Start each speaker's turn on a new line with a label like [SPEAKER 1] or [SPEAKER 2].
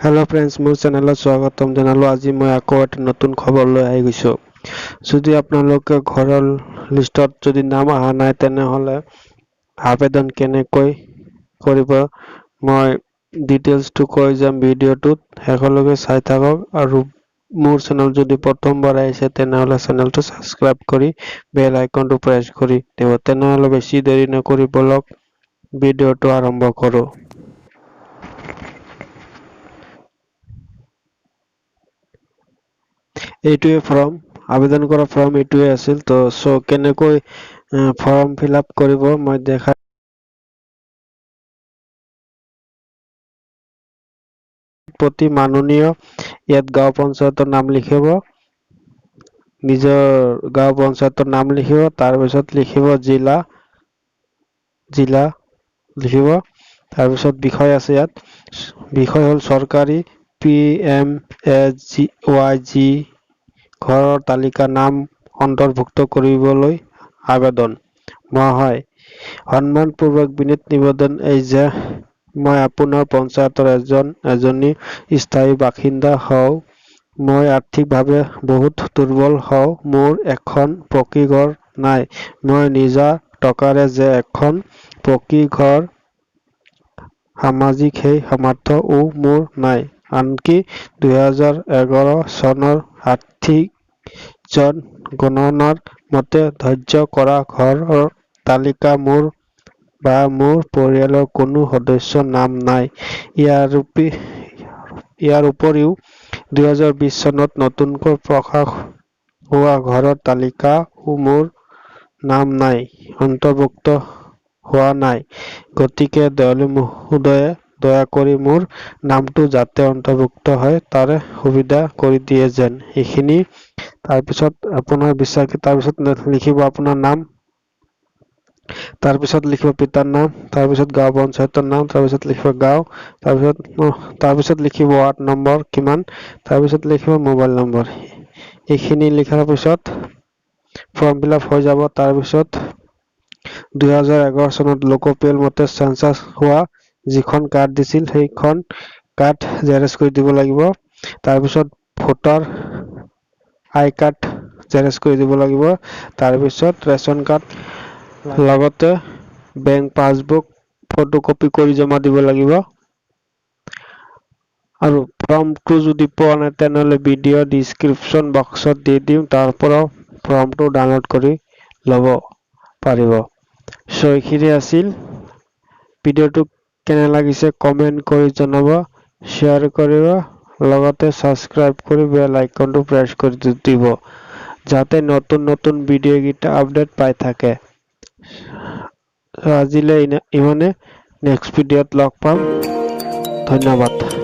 [SPEAKER 1] Hello friends, मोर channel स्वागतम जनालो। আজি মই আকৌ এটা নতুন খবৰ লৈ আহি গৈছো। যদি আপোনালোকে ঘৰৰ লিষ্টত যদি নাম অহা নাই তেনেহলে আবেদন কেনেকৈ কৰিব মই ডিটেইলছটো কৈ যাম ভিডিঅ'টোত। শেষলৈকে চাই থাকক আৰু মোৰ চেনেল যদি প্ৰথমবাৰ আহিছে তেনেহলে চেনেলটো সাবস্ক্ৰাইব কৰি বেল আইকনটো প্ৰেছ কৰি দিব। তেনেহলে বেছি দেৰি নকৰি বলক ভিডিঅ'টো আৰম্ভ কৰো। এইটোৱে ফৰ্ম আবেদন কৰা ফৰ্ম এইটোৱে আছিল। তো সো কেনেকৈ ফৰ্ম ফিল আপ কৰিব মই দেখাই প্ৰতি মাননীয় ইয়াত গাঁও পঞ্চায়তৰ নাম লিখিব, নিজৰ গাঁও পঞ্চায়তৰ নাম লিখিব, তাৰ পিছত লিখিব জিলা লিখিব, তাৰ পিছত বিষয় আছে। ইয়াত বিষয় হল চৰকাৰী PMAGY ঘৰৰ তালিকা নাম অন্তৰ্ভুক্ত কৰিবলৈ আবেদন। মই সন্মানপূৰ্বক বিনীত নিবেদন এই যে মই আপোনাৰ পঞ্চায়তৰ এজনী স্থায়ী বাসিন্দা হওঁ। মই আৰ্থিকভাৱে বহুত দুৰ্বল হওঁ। মোৰ এখন পকী ঘৰ নাই। মই নিজা টকাৰে যে এখন পকী ঘৰ সামাজিক সেই সামৰ্থ্যও মোৰ নাই। আনকি 2011 চনৰ আৰ্থিক জনগণনাৰ মতে ধাৰ্য কৰা ঘৰৰ তালিকা মোৰ বা মোৰ পৰিয়ালৰ কোনো সদস্যৰ নাম নাই। ইয়াৰ উপৰিও 2020 চনত নতুনকৈ প্ৰকাশ হোৱা ঘৰৰ তালিকাও মোৰ নাম নাই, অন্তৰ্ভুক্ত হোৱা নাই। গতিকে দয়ালু মহোদয়ে দয়া কৰি মোৰ নামটো যাতে অন্তৰ্ভুক্ত হয় তাৰে সুবিধা কৰি দিয়ে যেন। এইখিনি তাৰপিছত আপোনাৰ বিশ্বাসী, তাৰপিছত লিখিব আপোনাৰ নাম, তাৰপিছত লিখিব পিতাৰ নাম, তাৰপিছত গাঁও পঞ্চায়তৰ নাম, তাৰপিছত লিখিব গাঁও, তাৰপিছত লিখিব ৱাৰ্ড নম্বৰ কিমান, তাৰপিছত লিখিব মোবাইল নম্বৰ। এইখিনি লিখাৰ পিছত ফৰ্ম ফিল আপ হৈ যাব। তাৰপিছত 2011 চনত লোকপিয়ল মতে চেঞ্চাছ হোৱা যিখন কাৰ্ড দিছিল সেইখন কাৰ্ড জেৰক্স কৰি দিব লাগিব। তাৰপিছত ভোটাৰ আই কাৰ্ড জেৰক্স কৰি দিব লাগিব। তাৰপিছত ৰেচন কাৰ্ড লগতে বেংক পাছবুক ফটোকপি কৰি জমা দিব লাগিব। আৰু ফৰ্মটো যদি পোৱা নাই তেনেহলে ভিডিঅ' ডিছক্ৰিপশ্যন বক্সত দি দিম, তাৰ পৰা ফৰ্মটো ডাউনলোড কৰি ল'ব পাৰিব। সো এইখিনি আছিল। ভিডিঅ'টো কেনে লাগিছে কমেন্ট কৰি জনাব, শ্বেয়াৰ কৰিব, লগতে সাবস্ক্ৰাইব কৰি বেল আইকনটো প্ৰেছ কৰি দিব যাতে নতুন নতুন ভিডিঅ' কেইটা আপডেট পাই থাকে। আজিলৈ ইমানে, নেক্সট ভিডিঅ'ত লগ পাম। ধন্যবাদ।